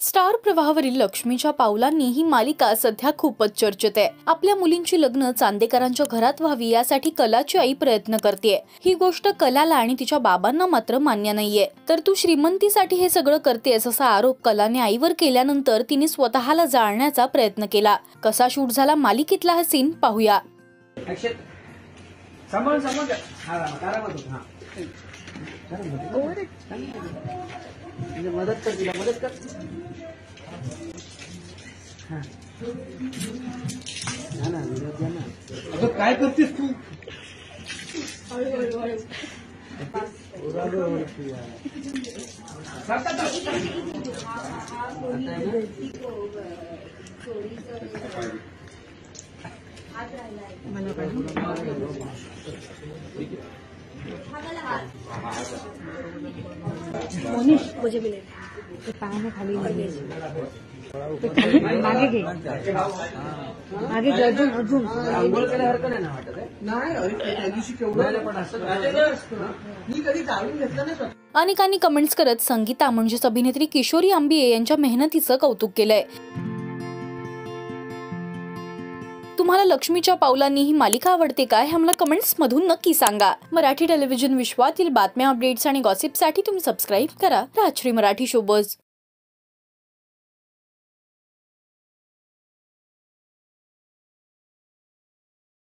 Star प्रवाहावरील लक्ष्मीच्या पावलांनी ही मालिका सध्या खूपच चर्चेत आहे। आपल्या मुलींची लग्न चांदेकरांच्या घरात व्हावी यासाठी कलाची आई प्रयत्न करते। ही गोष्ट कलाला आणि तिच्या बाबांना मात्र मान्य नाहीये। तर तू श्रीमंतीसाठी हे सगळं करतेस असा आरोप कलाने आईवर केल्यानंतर तिने स्वतःला जाळण्याचा प्रयत्न केला। कसा शूट झाला मालिकेतला हा सीन पाहूया। मदत कर तिला, मदत कर। ना विरोध द्या ना। अगं काय करतेस तू? मोनिश मुझे मिले तो पानी खाली आगे घे आगे घे अजून अंघोळ केल्यासारखं नाही ना वाटत आहे? नाही, अरे त्या दिवशी केवढं पण असं मी कधी जाळून घेतलं नाही। अनेकांनी कमेंट्स करत संगीता म्हणजेच अभिनेत्री किशोरी आंबिये यांच्या मेहनतीचं कौतुक केलंय। तुम्हाला लक्ष्मीच्या पावलांनी ही मालिका आवडते का हे आम्हाला कमेंट्स मधून नक्की सांगा। मराठी टेलिव्हिजन विश्वातील बातम्या, अपडेट्स आणि गॉसिपसाठी तुम्ही सबस्क्राइब करा राजश्री मराठी शोबज।